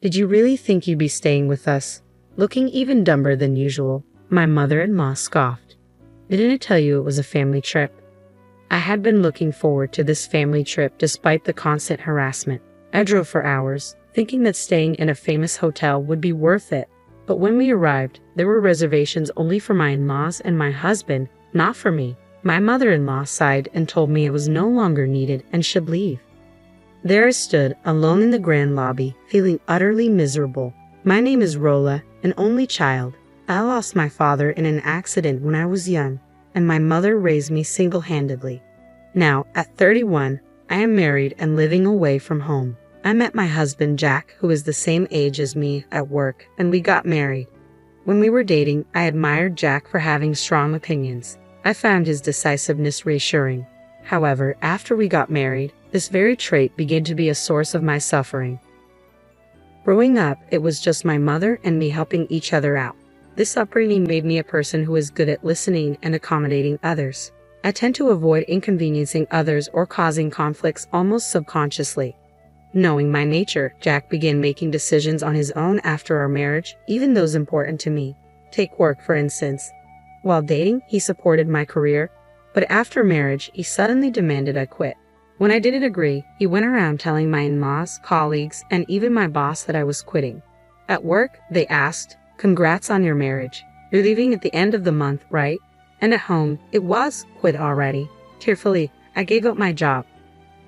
Did you really think you'd be staying with us? Looking even dumber than usual, my mother-in-law scoffed. Didn't I tell you it was a family trip? I had been looking forward to this family trip despite the constant harassment. I drove for hours, thinking that staying in a famous hotel would be worth it. But when we arrived, there were reservations only for my in-laws and my husband, not for me. My mother-in-law sighed and told me it was no longer needed and should leave. There I stood, alone in the grand lobby, feeling utterly miserable. My name is Rola, an only child. I lost my father in an accident when I was young, and my mother raised me single-handedly. Now, at 31, I am married and living away from home. I met my husband Jack, who is the same age as me, at work, and we got married. When we were dating, I admired Jack for having strong opinions. I found his decisiveness reassuring. However, after we got married, this very trait began to be a source of my suffering. Growing up, it was just my mother and me helping each other out. This upbringing made me a person who is good at listening and accommodating others. I tend to avoid inconveniencing others or causing conflicts almost subconsciously. Knowing my nature, Jack began making decisions on his own after our marriage, even those important to me. Take work, for instance. While dating, he supported my career, but after marriage, he suddenly demanded I quit. When I didn't agree, he went around telling my in-laws, colleagues, and even my boss that I was quitting. At work, they asked, "Congrats on your marriage. You're leaving at the end of the month, right?" And at home, it was quit already. Tearfully, I gave up my job.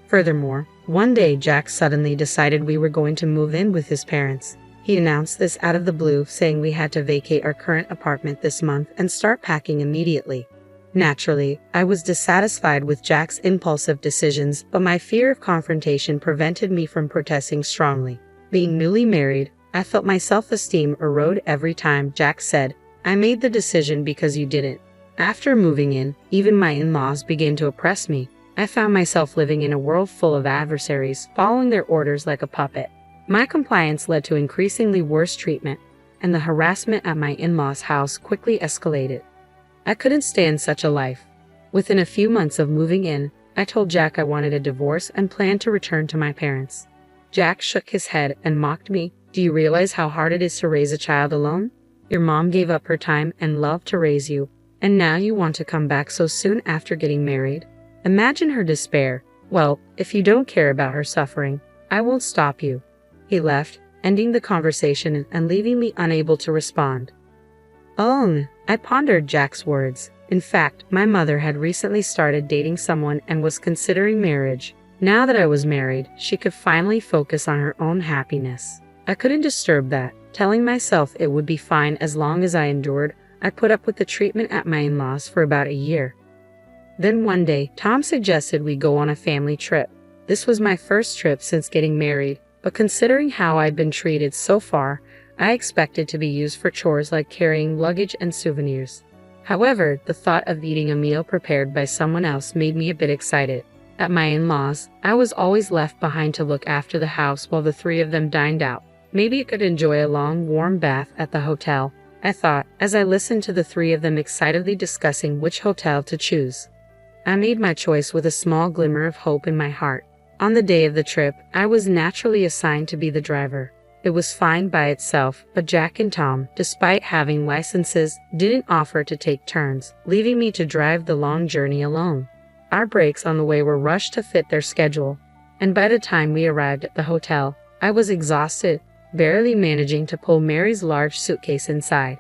Furthermore, one day Jack suddenly decided we were going to move in with his parents. He announced this out of the blue, saying we had to vacate our current apartment this month and start packing immediately. Naturally, I was dissatisfied with Jack's impulsive decisions, but my fear of confrontation prevented me from protesting strongly. Being newly married, I felt my self-esteem erode every time Jack said, "I made the decision because you didn't." After moving in, even my in-laws began to oppress me. I found myself living in a world full of adversaries, following their orders like a puppet. My compliance led to increasingly worse treatment, and the harassment at my in-laws' house quickly escalated. I couldn't stand such a life. Within a few months of moving in, I told Jack I wanted a divorce and planned to return to my parents. Jack shook his head and mocked me. "Do you realize how hard it is to raise a child alone? Your mom gave up her time and love to raise you, and now you want to come back so soon after getting married? Imagine her despair. Well, if you don't care about her suffering, I won't stop you." He left, ending the conversation and leaving me unable to respond. "Oh," I pondered Jack's words. In fact, my mother had recently started dating someone and was considering marriage. Now that I was married, she could finally focus on her own happiness. I couldn't disturb that. Telling myself it would be fine as long as I endured, I put up with the treatment at my in-laws for about a year. Then one day, Tom suggested we go on a family trip. This was my first trip since getting married, but considering how I'd been treated so far, I expected to be used for chores like carrying luggage and souvenirs. However, the thought of eating a meal prepared by someone else made me a bit excited. At my in-laws, I was always left behind to look after the house while the three of them dined out. Maybe I could enjoy a long, warm bath at the hotel, I thought, as I listened to the three of them excitedly discussing which hotel to choose. I made my choice with a small glimmer of hope in my heart. On the day of the trip, I was naturally assigned to be the driver. It was fine by itself, but Jack and Tom, despite having licenses, didn't offer to take turns, leaving me to drive the long journey alone. Our breaks on the way were rushed to fit their schedule, and by the time we arrived at the hotel, I was exhausted, barely managing to pull Mary's large suitcase inside.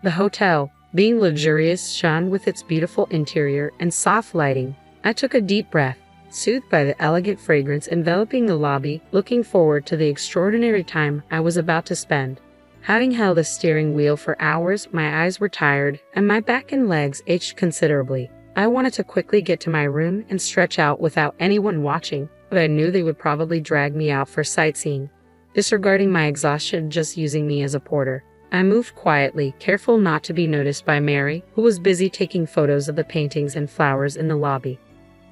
The hotel, being luxurious, shone with its beautiful interior and soft lighting. I took a deep breath, soothed by the elegant fragrance enveloping the lobby, looking forward to the extraordinary time I was about to spend. Having held the steering wheel for hours, my eyes were tired, and my back and legs ached considerably. I wanted to quickly get to my room and stretch out without anyone watching, but I knew they would probably drag me out for sightseeing, disregarding my exhaustion just using me as a porter. I moved quietly, careful not to be noticed by Mary, who was busy taking photos of the paintings and flowers in the lobby.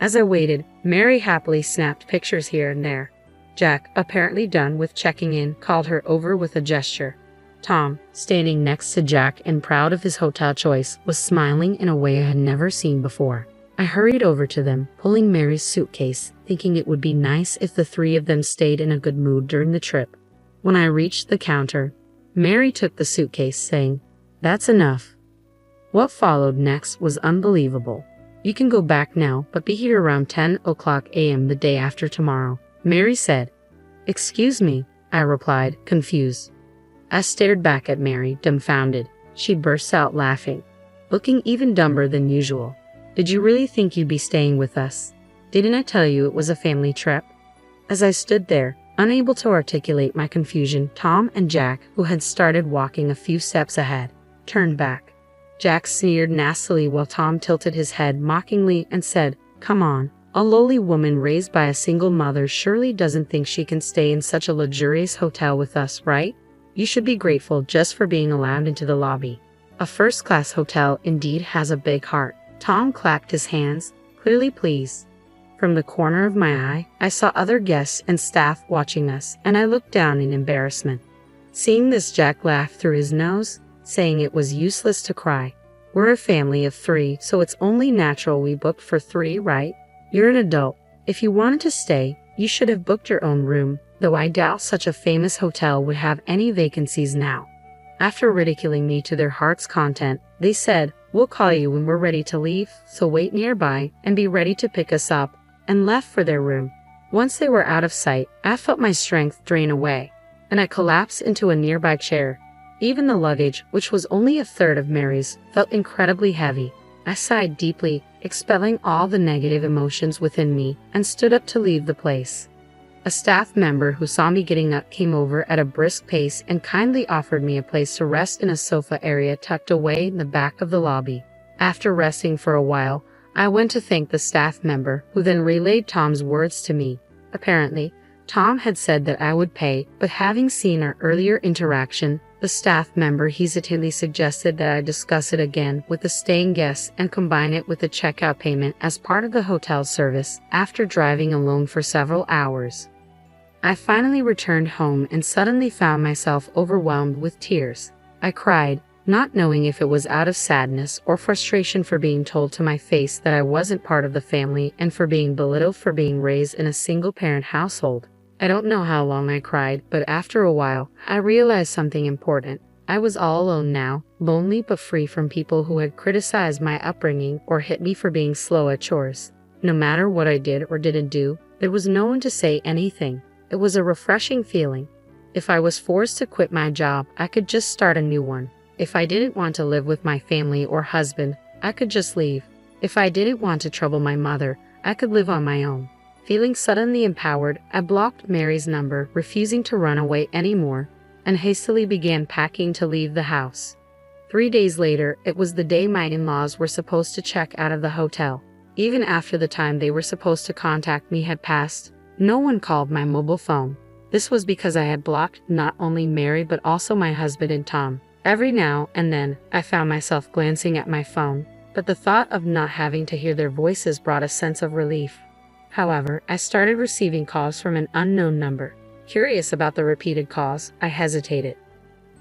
As I waited, Mary happily snapped pictures here and there. Jack, apparently done with checking in, called her over with a gesture. Tom, standing next to Jack and proud of his hotel choice, was smiling in a way I had never seen before. I hurried over to them, pulling Mary's suitcase, thinking it would be nice if the three of them stayed in a good mood during the trip. When I reached the counter, Mary took the suitcase, saying, "That's enough." What followed next was unbelievable. "You can go back now, but be here around 10 o'clock a.m. the day after tomorrow," Mary said. "Excuse me," I replied, confused. I stared back at Mary, dumbfounded. She burst out laughing, looking even dumber than usual. "Did you really think you'd be staying with us? Didn't I tell you it was a family trip?" As I stood there, unable to articulate my confusion, Tom and Jack, who had started walking a few steps ahead, turned back. Jack sneered nastily while Tom tilted his head mockingly and said, "Come on, a lowly woman raised by a single mother surely doesn't think she can stay in such a luxurious hotel with us, right? You should be grateful just for being allowed into the lobby. A first-class hotel indeed has a big heart." Tom clapped his hands, clearly pleased. From the corner of my eye, I saw other guests and staff watching us, and I looked down in embarrassment. Seeing this, Jack laughed through his nose, saying it was useless to cry. "We're a family of 3, so it's only natural we booked for 3, right? You're an adult. If you wanted to stay, you should have booked your own room, though I doubt such a famous hotel would have any vacancies now." After ridiculing me to their heart's content, they said, "We'll call you when we're ready to leave, so wait nearby and be ready to pick us up," and left for their room. Once they were out of sight, I felt my strength drain away, and I collapsed into a nearby chair. Even the luggage, which was only a third of Mary's, felt incredibly heavy. I sighed deeply, expelling all the negative emotions within me, and stood up to leave the place. A staff member who saw me getting up came over at a brisk pace and kindly offered me a place to rest in a sofa area tucked away in the back of the lobby. After resting for a while, I went to thank the staff member, who then relayed Tom's words to me. Apparently, Tom had said that I would pay, but having seen our earlier interaction, the staff member hesitantly suggested that I discuss it again with the staying guests and combine it with the checkout payment as part of the hotel service. After driving alone for several hours, I finally returned home and suddenly found myself overwhelmed with tears. I cried, not knowing if it was out of sadness or frustration for being told to my face that I wasn't part of the family and for being belittled for being raised in a single-parent household. I don't know how long I cried, but after a while, I realized something important. I was all alone now, lonely but free from people who had criticized my upbringing or hit me for being slow at chores. No matter what I did or didn't do, there was no one to say anything. It was a refreshing feeling. If I was forced to quit my job, I could just start a new one. If I didn't want to live with my family or husband, I could just leave. If I didn't want to trouble my mother, I could live on my own. Feeling suddenly empowered, I blocked Mary's number, refusing to run away anymore, and hastily began packing to leave the house. 3 days later, it was the day my in-laws were supposed to check out of the hotel. Even after the time they were supposed to contact me had passed, no one called my mobile phone. This was because I had blocked not only Mary but also my husband and Tom. Every now and then, I found myself glancing at my phone, but the thought of not having to hear their voices brought a sense of relief. However, I started receiving calls from an unknown number. Curious about the repeated calls, I hesitated.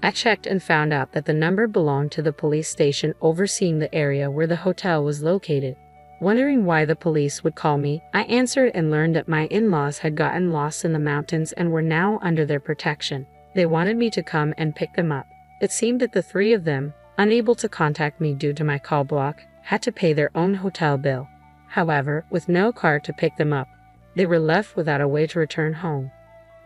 I checked and found out that the number belonged to the police station overseeing the area where the hotel was located. Wondering why the police would call me, I answered and learned that my in-laws had gotten lost in the mountains and were now under their protection. They wanted me to come and pick them up. It seemed that the 3 of them, unable to contact me due to my call block, had to pay their own hotel bill. However, with no car to pick them up, they were left without a way to return home.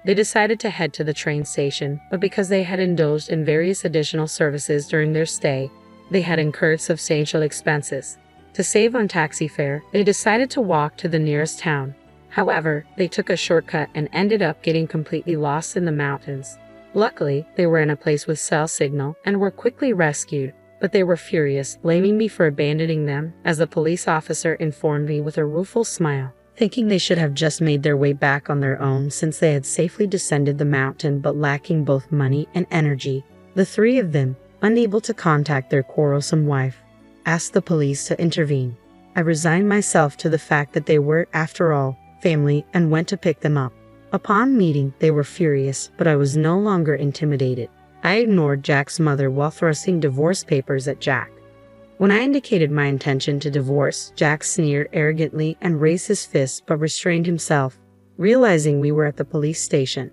They decided to head to the train station, but because they had indulged in various additional services during their stay, they had incurred substantial expenses. To save on taxi fare, they decided to walk to the nearest town. However, they took a shortcut and ended up getting completely lost in the mountains. Luckily, they were in a place with cell signal and were quickly rescued, but they were furious, blaming me for abandoning them, as the police officer informed me with a rueful smile, thinking they should have just made their way back on their own since they had safely descended the mountain but lacking both money and energy. The 3 of them, unable to contact their quarrelsome wife, asked the police to intervene. I resigned myself to the fact that they were, after all, family and went to pick them up. Upon meeting, they were furious, but I was no longer intimidated. I ignored Jack's mother while thrusting divorce papers at Jack. When I indicated my intention to divorce, Jack sneered arrogantly and raised his fist but restrained himself, realizing we were at the police station.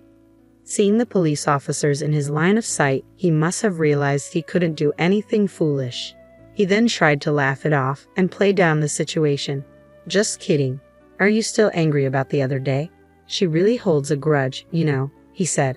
Seeing the police officers in his line of sight, he must have realized he couldn't do anything foolish. He then tried to laugh it off and play down the situation. "Just kidding. Are you still angry about the other day? She really holds a grudge, you know," he said.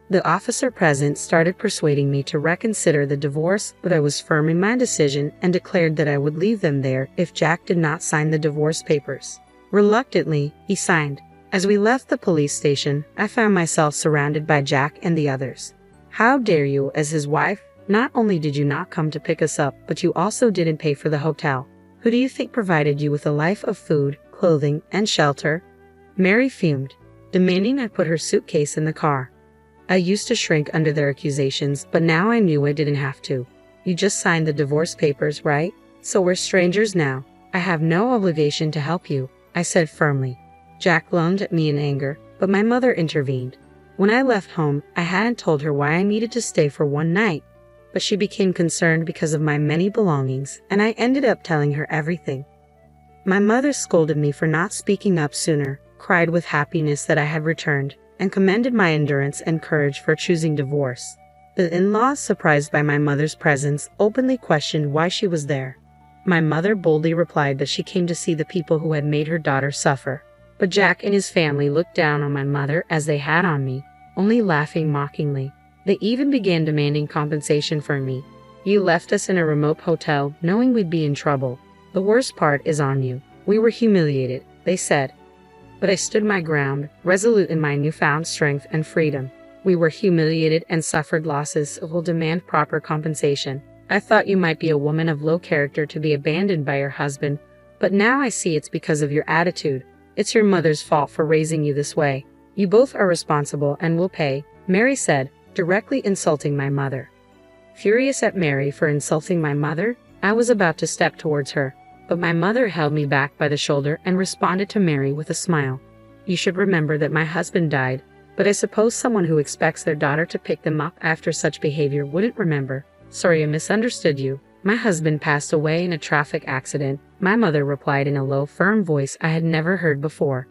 The officer present started persuading me to reconsider the divorce, but I was firm in my decision and declared that I would leave them there if Jack did not sign the divorce papers. Reluctantly, he signed. As we left the police station, I found myself surrounded by Jack and the others. "How dare you, as his wife? Not only did you not come to pick us up, but you also didn't pay for the hotel. Who do you think provided you with a life of food, clothing, and shelter?" Mary fumed, demanding I put her suitcase in the car. I used to shrink under their accusations, but now I knew I didn't have to. "You just signed the divorce papers, right? So we're strangers now. I have no obligation to help you," I said firmly. Jack lunged at me in anger, but my mother intervened. When I left home, I hadn't told her why I needed to stay for one night, but she became concerned because of my many belongings, and I ended up telling her everything. My mother scolded me for not speaking up sooner, cried with happiness that I had returned, and commended my endurance and courage for choosing divorce. The in-laws, surprised by my mother's presence, openly questioned why she was there. My mother boldly replied that she came to see the people who had made her daughter suffer. But Jack and his family looked down on my mother as they had on me, only laughing mockingly. They even began demanding compensation from me. "You left us in a remote hotel, knowing we'd be in trouble. The worst part is on you. We were humiliated," they said. But I stood my ground, resolute in my newfound strength and freedom. "We were humiliated and suffered losses, so we'll demand proper compensation. I thought you might be a woman of low character to be abandoned by your husband, but now I see it's because of your attitude. It's your mother's fault for raising you this way. You both are responsible and will pay," Mary said, directly insulting my mother. Furious at Mary for insulting my mother, I was about to step towards her, but my mother held me back by the shoulder and responded to Mary with a smile. "You should remember that my husband died, but I suppose someone who expects their daughter to pick them up after such behavior wouldn't remember." "Sorry, I misunderstood you. My husband passed away in a traffic accident," my mother replied in a low, firm voice I had never heard before.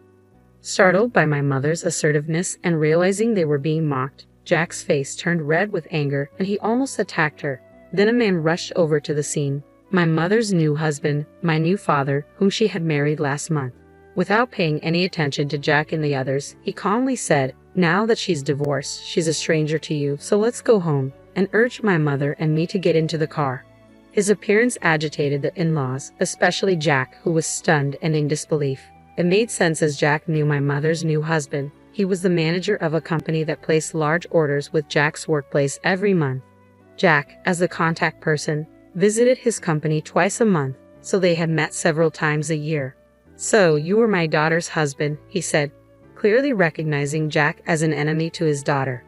Startled by my mother's assertiveness and realizing they were being mocked, Jack's face turned red with anger and he almost attacked her. Then a man rushed over to the scene. My mother's new husband, my new father, whom she had married last month. Without paying any attention to Jack and the others, he calmly said, "Now that she's divorced, she's a stranger to you, so let's go home," and urged my mother and me to get into the car. His appearance agitated the in-laws, especially Jack, who was stunned and in disbelief. It made sense as Jack knew my mother's new husband. He was the manager of a company that placed large orders with Jack's workplace every month. Jack, as the contact person, visited his company twice a month, so they had met several times a year. "So, you were my daughter's husband," he said, clearly recognizing Jack as an enemy to his daughter.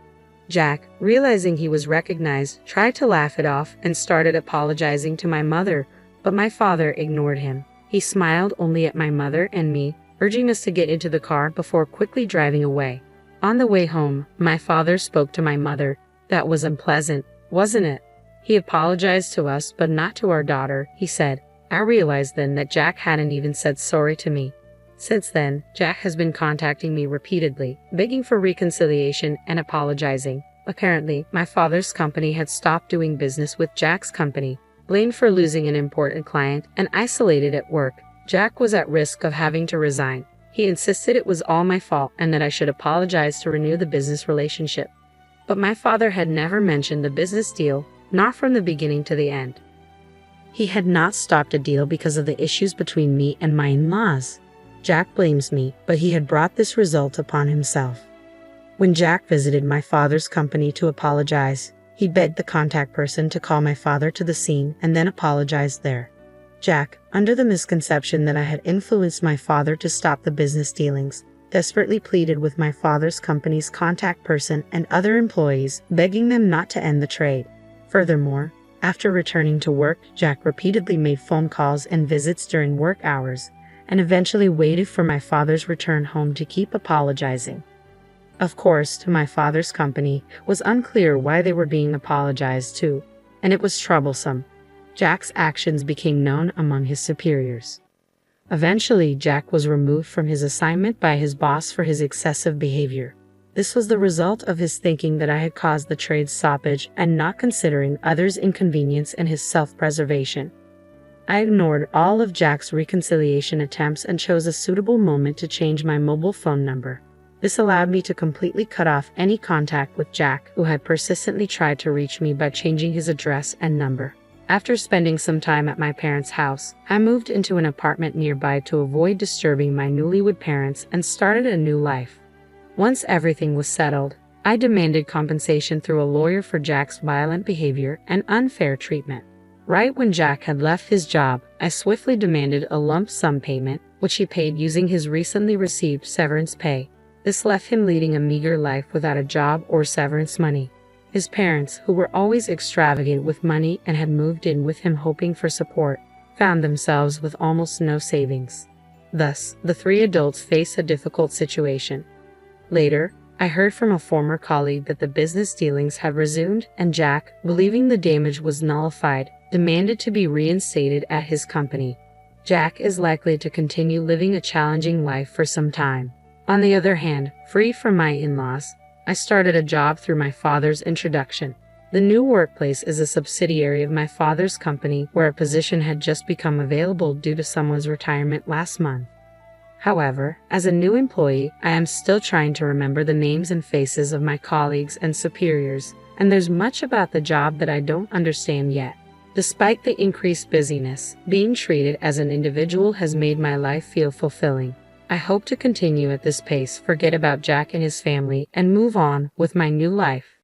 Jack, realizing he was recognized, tried to laugh it off and started apologizing to my mother, but my father ignored him. He smiled only at my mother and me, urging us to get into the car before quickly driving away. On the way home, my father spoke to my mother. "That was unpleasant, wasn't it? He apologized to us, but not to our daughter," he said. I realized then that Jack hadn't even said sorry to me. Since then, Jack has been contacting me repeatedly, begging for reconciliation and apologizing. Apparently, my father's company had stopped doing business with Jack's company. Blamed for losing an important client and isolated at work, Jack was at risk of having to resign. He insisted it was all my fault and that I should apologize to renew the business relationship. But my father had never mentioned the business deal, not from the beginning to the end. He had not stopped a deal because of the issues between me and my in-laws. Jack blames me, but he had brought this result upon himself. When Jack visited my father's company to apologize, he begged the contact person to call my father to the scene and then apologized there. Jack, under the misconception that I had influenced my father to stop the business dealings, desperately pleaded with my father's company's contact person and other employees, begging them not to end the trade. Furthermore, after returning to work, Jack repeatedly made phone calls and visits during work hours, and eventually waited for my father's return home to keep apologizing. Of course, to my father's company, it was unclear why they were being apologized to, and it was troublesome. Jack's actions became known among his superiors. Eventually, Jack was removed from his assignment by his boss for his excessive behavior. This was the result of his thinking that I had caused the trade's stoppage and not considering others' inconvenience and his self-preservation. I ignored all of Jack's reconciliation attempts and chose a suitable moment to change my mobile phone number. This allowed me to completely cut off any contact with Jack, who had persistently tried to reach me by changing his address and number. After spending some time at my parents' house, I moved into an apartment nearby to avoid disturbing my newlywed parents and started a new life. Once everything was settled, I demanded compensation through a lawyer for Jack's violent behavior and unfair treatment. Right when Jack had left his job, I swiftly demanded a lump sum payment, which he paid using his recently received severance pay. This left him leading a meager life without a job or severance money. His parents, who were always extravagant with money and had moved in with him hoping for support, found themselves with almost no savings. Thus, the three adults faced a difficult situation. Later, I heard from a former colleague that the business dealings had resumed, and Jack, believing the damage was nullified, demanded to be reinstated at his company. Jack is likely to continue living a challenging life for some time. On the other hand, free from my in-laws, I started a job through my father's introduction. The new workplace is a subsidiary of my father's company where a position had just become available due to someone's retirement last month. However, as a new employee, I am still trying to remember the names and faces of my colleagues and superiors, and there's much about the job that I don't understand yet. Despite the increased busyness, being treated as an individual has made my life feel fulfilling. I hope to continue at this pace, forget about Jack and his family, and move on with my new life.